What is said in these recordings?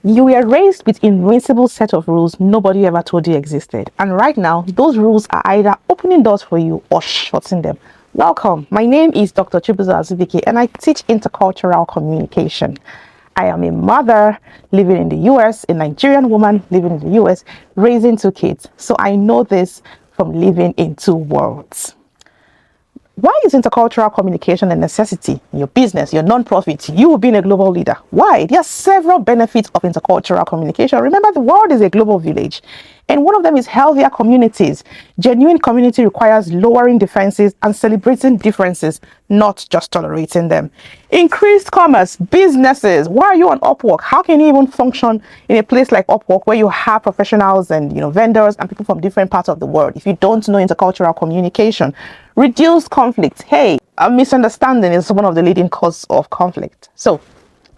You were raised with invincible set of rules nobody ever told you existed. And right now, those rules are either opening doors for you or shutting them. Welcome. My name is Dr. Chibuzo Azubike and I teach intercultural communication. I am a mother living in the US, a Nigerian woman living in the US, raising two kids. So I know this from living in two worlds. Why is intercultural communication a necessity in your business, your non-profit, you being a global leader? Why? There are several benefits of intercultural communication. Remember, the world is a global village, and one of them is healthier communities. Genuine community requires lowering defenses and celebrating differences, not just tolerating them. Increased commerce, businesses. Why are you on Upwork? How can you even function in a place like Upwork where you have professionals and vendors and people from different parts of the world if you don't know intercultural communication? Reduce conflict. Hey, a misunderstanding is one of the leading causes of conflict. So,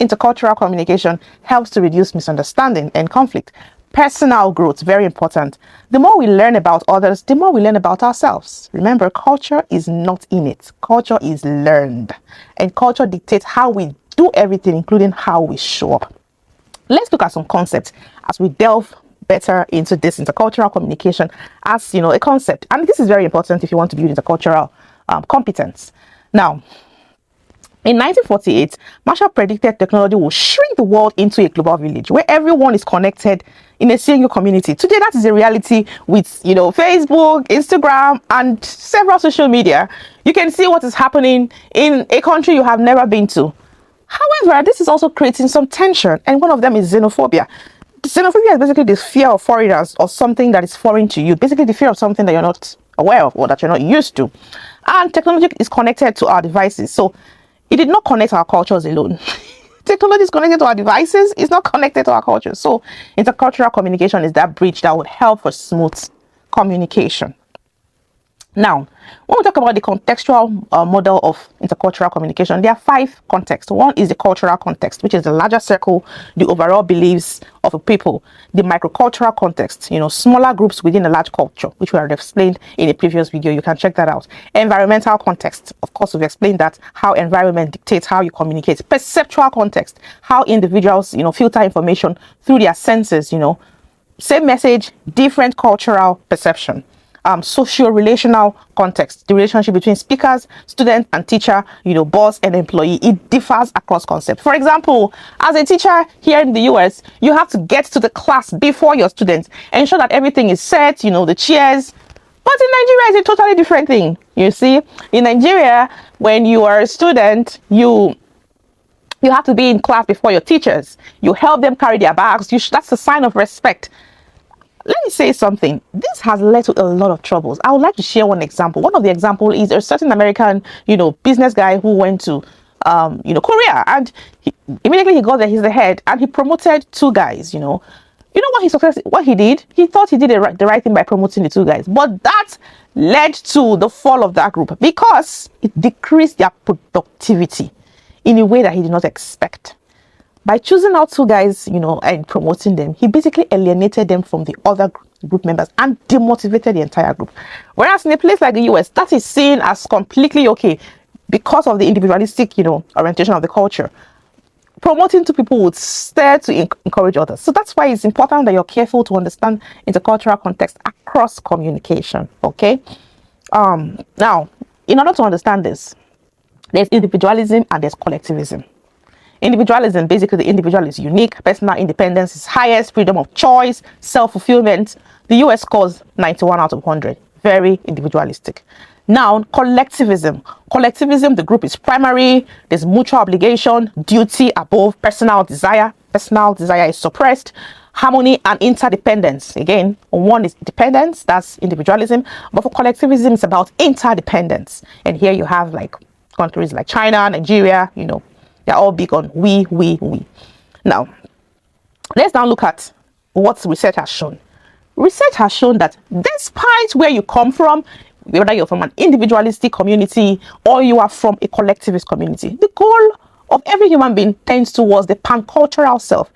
intercultural communication helps to reduce misunderstanding and conflict. Personal growth, very important. The more we learn about others, the more we learn about ourselves. Remember, culture is not innate. Culture is learned. And culture dictates how we do everything, including how we show up. Let's look at some concepts as we delve better into this intercultural communication as a concept, and this is very important if you want to build intercultural competence. Now, in 1948, Marshall predicted technology will shrink the world into a global village where everyone is connected in a single community. Today, that is a reality with Facebook, Instagram, and several social media. You can see what is happening in a country you have never been to. However, this is also creating some tension, and one of them is xenophobia. Xenophobia is basically the fear of foreigners or something that is foreign to you. Basically, the fear of something that you're not aware of or that you're not used to. And technology is connected to our devices. So it did not connect our cultures alone. Technology is connected to our devices. It's not connected to our culture. So intercultural communication is that bridge that would help for smooth communication. Now, when we talk about the contextual model of intercultural communication, there are 5 contexts. One is the cultural context, which is the larger circle, the overall beliefs of a people. The microcultural context, smaller groups within a large culture, which we have explained in a previous video. You can check that out. Environmental context, of course, we've explained that, how environment dictates how you communicate. Perceptual context, how individuals, filter information through their senses, same message, different cultural perception. Socio-relational context, the relationship between speakers, student and teacher, boss and employee. It differs across concepts. For example, as a teacher here in the US, you have to get to the class before your students, ensure that everything is set, the chairs. But in Nigeria, it's a totally different thing. You see, in Nigeria, when you are a student, you have to be in class before your teachers. You help them carry their bags. That's a sign of respect. Let me say something. This has led to a lot of troubles. I would like to share one example. One of the examples is a certain American, business guy who went to, Korea, and immediately he got there. He's the head, and he promoted 2 guys. What he did? He thought he did the right thing by promoting the 2 guys, but that led to the fall of that group because it decreased their productivity in a way that he did not expect. By choosing out 2 guys, and promoting them, he basically alienated them from the other group members and demotivated the entire group. Whereas in a place like the US, that is seen as completely okay because of the individualistic, orientation of the culture. Promoting 2 people would stir to encourage others. So that's why it's important that you're careful to understand intercultural context across communication. Okay. Now, in order to understand this, there's individualism and there's collectivism. Individualism, basically the individual is unique, personal independence is highest, freedom of choice, self-fulfillment. The US scores 91 out of 100, very individualistic. Now, collectivism. Collectivism, the group is primary, there's mutual obligation, duty above personal desire. Personal desire is suppressed. Harmony and interdependence. Again, one is dependence, that's individualism, but for collectivism, it's about interdependence. And here you have countries like China, Nigeria, they're all big on we. Now, let's now look at what research has shown. Research has shown that despite where you come from, whether you're from an individualistic community or you are from a collectivist community, the goal of every human being tends towards the pancultural self.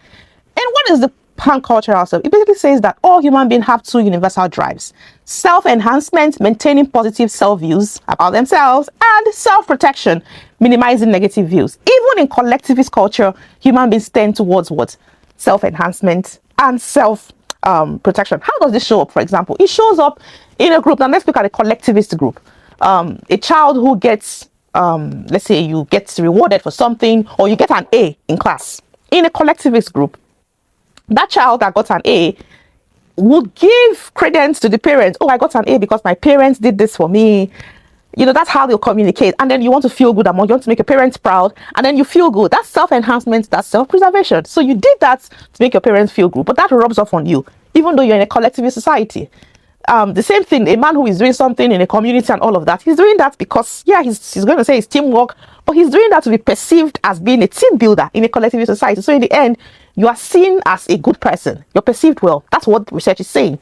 And what is the pancultural self? It basically says that all human beings have 2 universal drives: self-enhancement, maintaining positive self-views about themselves, and self-protection, minimizing negative views. Even in collectivist culture, human beings tend towards what? self-enhancement, and self-protection. How does this show up? For example, it shows up in a group. Now let's look at a collectivist group. A child who gets, let's say you get rewarded for something, or you get an A in class. In a collectivist group, that child that got an A would give credence to the parents. Oh, I got an A because my parents did this for me. You know, that's how they'll communicate. And then you want to feel good among, you want to make your parents proud, and then you feel good. That's self-enhancement, that's self-preservation. So you did that to make your parents feel good, but that rubs off on you, even though you're in a collectivist society. The same thing, a man who is doing something in a community and all of that, he's doing that because, yeah, he's going to say it's teamwork, but he's doing that to be perceived as being a team builder in a collectivist society. So in the end, you are seen as a good person. You're perceived well. That's what research is saying.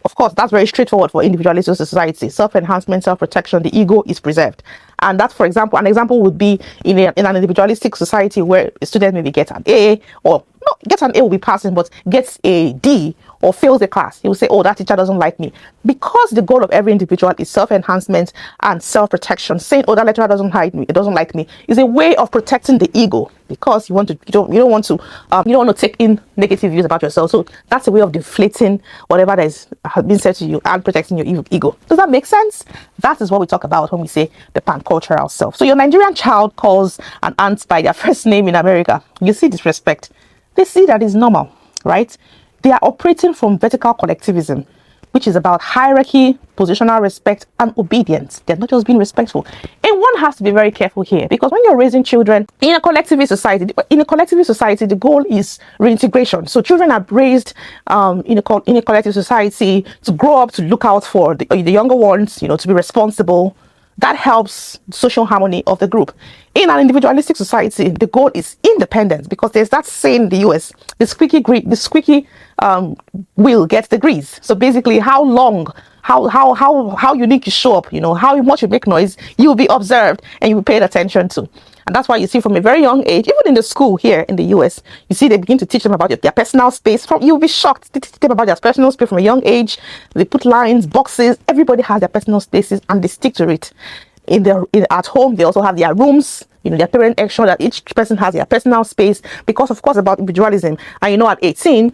Of course, that's very straightforward for individualistic society. Self-enhancement, self-protection, the ego is preserved. And that's, for example, an example would be in an individualistic society where a student maybe gets an A, or not gets an A will be passing, but gets a D or fails the class. He will say, oh, that teacher doesn't like me. Because the goal of every individual is self-enhancement and self-protection. Saying, oh, that lecturer doesn't like me, it doesn't like me, is a way of protecting the ego, because you don't want to take in negative views about yourself. So that's a way of deflating whatever that has been said to you and protecting your ego. Does that make sense? That is what we talk about when we say the pan-cultural self. So your Nigerian child calls an aunt by their first name in America. You see disrespect. They see that is normal, right? They are operating from vertical collectivism, which is about hierarchy, positional respect, and obedience. They're not just being respectful. And one has to be very careful here, because when you're raising children in a collectivist society, the goal is reintegration. So children are raised in a collective society to grow up, to look out for the younger ones, to be responsible. That helps social harmony of the group. In an individualistic society, the goal is independence, because there's that saying in the US, the squeaky wheel gets the grease. So basically, how unique you show up, how much you make noise, you will be observed and you will be paid attention to. And that's why you see from a very young age, even in the school here in the US, you see they begin to teach them about their personal space. You'll be shocked. They teach them about their personal space from a young age. They put lines, boxes. Everybody has their personal spaces and they stick to it. At home, they also have their rooms. Their parents make sure that each person has their personal space, because of course about individualism. And at 18,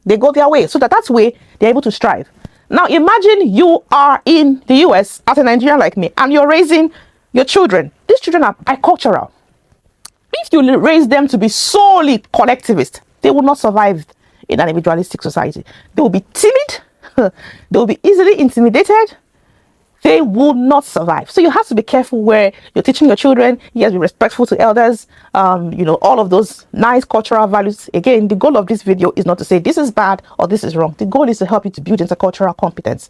they go their way. So that's way they're able to strive. Now imagine you are in the US as a Nigerian like me, and you're raising your children. These children are bicultural. If you raise them to be solely collectivist, they will not survive in an individualistic society. They will be timid. They will be easily intimidated. They will not survive. So you have to be careful where you're teaching your children. Yes, be respectful to elders. All of those nice cultural values. Again, the goal of this video is not to say this is bad or this is wrong. The goal is to help you to build intercultural competence.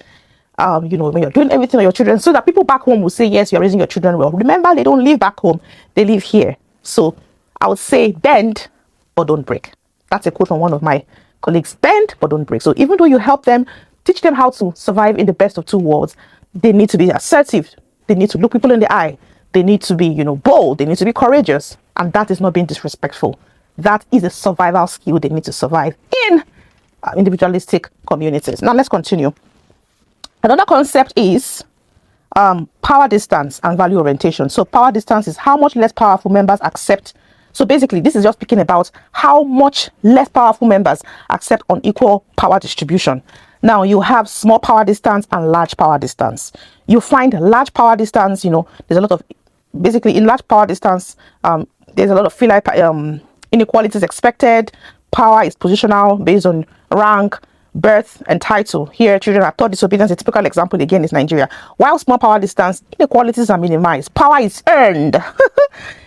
When you're doing everything with your children, so that people back home will say, yes, you're raising your children well. Remember, they don't live back home, they live here. So I would say bend but don't break. That's a quote from one of my colleagues. Bend but don't break. So even though you help them, teach them how to survive in the best of two worlds, they need to be assertive. They need to look people in the eye. They need to be, bold. They need to be courageous. And that is not being disrespectful. That is a survival skill they need to survive in individualistic communities. Now let's continue. Another concept is power distance and value orientation. So power distance is how much less powerful members accept. So basically, this is just speaking about how much less powerful members accept unequal power distribution. Now you have small power distance and large power distance. You find large power distance, there's a lot of, basically in large power distance, there's a lot of inequalities expected. Power is positional based on rank, birth, and title. Here, children are taught disobedience. A typical example again is Nigeria. While small power distance, inequalities are minimized. Power is earned.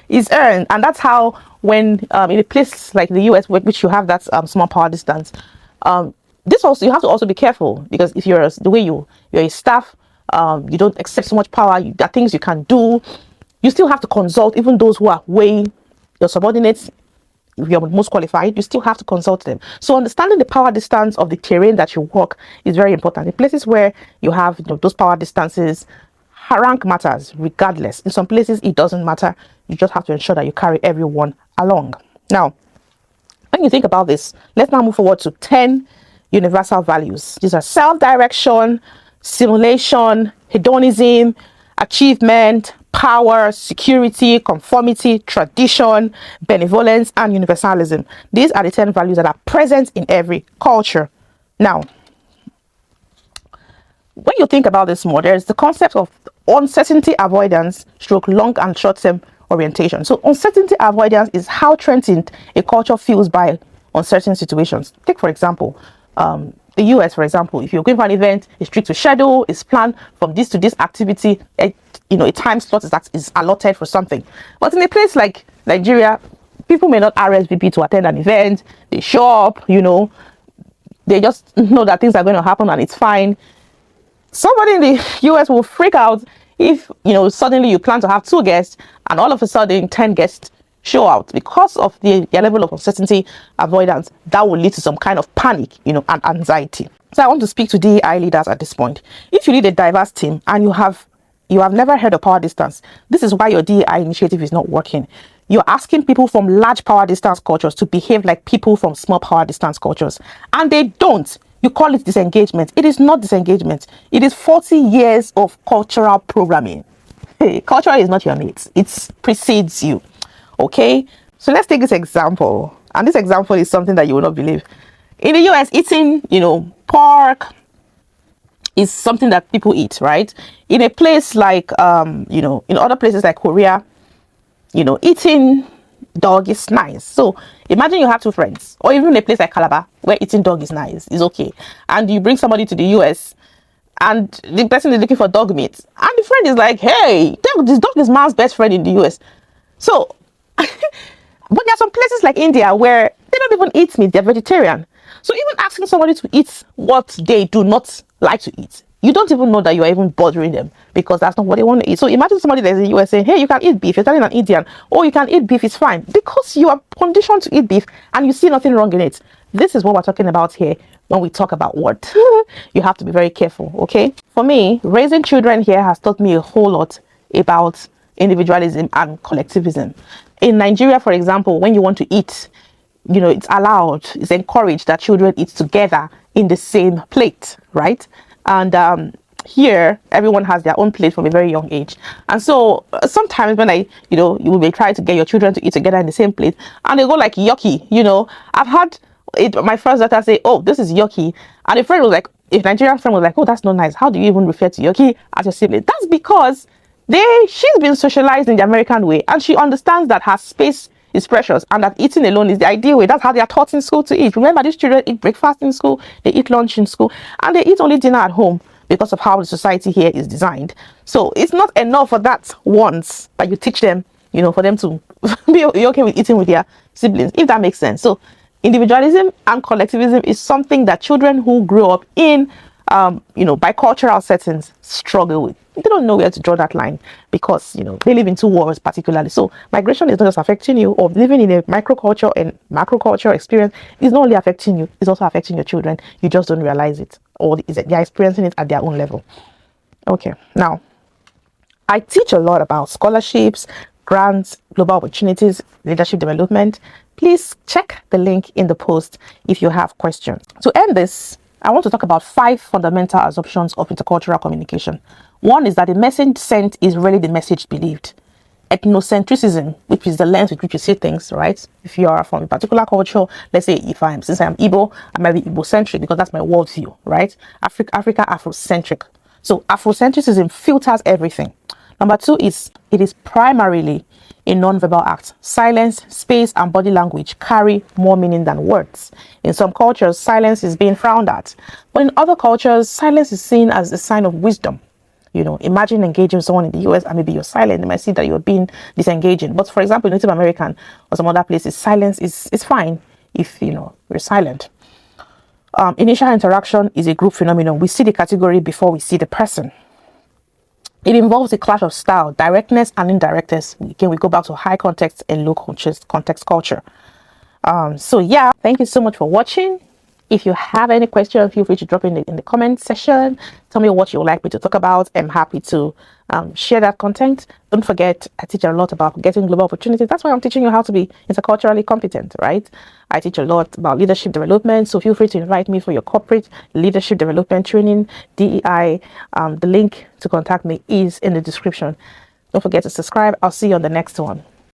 Is earned. And that's how when in a place like the US, which you have that small power distance, this also, you have to also be careful, because if you're you're a staff, you don't accept so much power, there are things you can do. You still have to consult even those who are way your subordinates. If you're most qualified, you still have to consult them. So understanding the power distance of the terrain that you work is very important. In places where you have those power distances, rank matters regardless. In some places it doesn't matter. You just have to ensure that you carry everyone along. Now, when you think about this, let's now move forward to 10 universal values. These are self-direction, simulation, hedonism, achievement, power, security, conformity, tradition, benevolence, and universalism. These are the 10 values that are present in every culture. Now, when you think about this more, there's the concept of uncertainty avoidance, stroke long and short-term orientation. So uncertainty avoidance is how threatened a culture feels by uncertain situations. Take, for example, the US, for example, if you're going for an event, it's strict to schedule, it's planned from this to this activity, a time slot is allotted for something. But in a place like Nigeria, people may not RSVP to attend an event, they show up, they just know that things are going to happen and it's fine. Somebody in the US will freak out if, suddenly you plan to have 2 guests and all of a sudden 10 guests show out because of their level of uncertainty avoidance. That will lead to some kind of panic, and anxiety. So I want to speak to DEI leaders at this point. If you lead a diverse team and you have never heard of power distance, this is why your DEI initiative is not working. You're asking people from large power distance cultures to behave like people from small power distance cultures, and they don't. You call it disengagement. It is not disengagement. It is 40 years of cultural programming. Hey, culture is not your mate. It precedes you. Okay? So let's take this example. And this example is something that you will not believe. In the US, eating, pork is something that people eat, right? In a place like, in other places like Korea, eating dog is nice. So imagine you have 2 friends, or even a place like Calabar where eating dog is nice, is okay, and you bring somebody to the US and the person is looking for dog meat and the friend is like, hey, this dog is man's best friend in the US. So but there are some places like India where they don't even eat meat, they're vegetarian. So even asking somebody to eat what they do not like to eat, you don't even know that you are even bothering them, because that's not what they want to eat. So imagine somebody that's in the US saying, hey, you can eat beef. You're telling an Indian, oh, you can eat beef, it's fine, because you are conditioned to eat beef and you see nothing wrong in it. This is what we're talking about here when we talk about what you have to be very careful. Okay, for me, raising children here has taught me a whole lot about individualism and collectivism. In Nigeria, for example, when you want to eat, it's allowed, it's encouraged that children eat together in the same plate, right? And here everyone has their own plate from a very young age. And so sometimes when you will be trying to get your children to eat together in the same plate and they go like yucky, I've had my first daughter say, oh, this is yucky, and a friend was like, if Nigerian friend was like, oh, that's not nice, how do you even refer to yucky as your sibling? That's because she's been socialized in the American way, and she understands that her space is precious and that eating alone is the ideal way. That's how they are taught in school to eat. Remember, these children eat breakfast in school, they eat lunch in school, and they eat only dinner at home because of how the society here is designed. So it's not enough for that once that you teach them, for them to be okay with eating with their siblings, if that makes sense. So individualism and collectivism is something that children who grow up in bicultural settings struggle with. They don't know where to draw that line because, they live in 2 worlds particularly. So migration is not just affecting you, or living in a microculture and macroculture experience is not only affecting you, it's also affecting your children. You just don't realize it, or they're experiencing it at their own level. Okay, now, I teach a lot about scholarships, grants, global opportunities, leadership development. Please check the link in the post if you have questions. To end this, I want to talk about 5 fundamental assumptions of intercultural communication. One is that the message sent is really the message believed. Ethnocentrism, which is the lens with which you see things, right? If you are from a particular culture, let's say since I'm Igbo, I might be Igbo-centric because that's my worldview, right? Africa, Afrocentric. So Afrocentrism filters everything. Number 2 is it is primarily a non-verbal act. Silence, space, and body language carry more meaning than words. In some cultures, silence is being frowned at, but in other cultures, silence is seen as a sign of wisdom. Imagine engaging with someone in the US and maybe you're silent. They might see that you're being disengaging. But for example, in Native American or some other places, silence is fine if you're silent. Initial interaction is a group phenomenon. We see the category before we see the person. It involves a clash of style, directness and indirectness. Again, we go back to high context and low context culture. So yeah, thank you so much for watching. If you have any questions, feel free to drop in the comment section. Tell me what you would like me to talk about. I'm happy to share that content. Don't forget, I teach a lot about getting global opportunities. That's why I'm teaching you how to be interculturally competent, right? I teach a lot about leadership development. So feel free to invite me for your corporate leadership development training, DEI. The link to contact me is in the description. Don't forget to subscribe. I'll see you on the next one.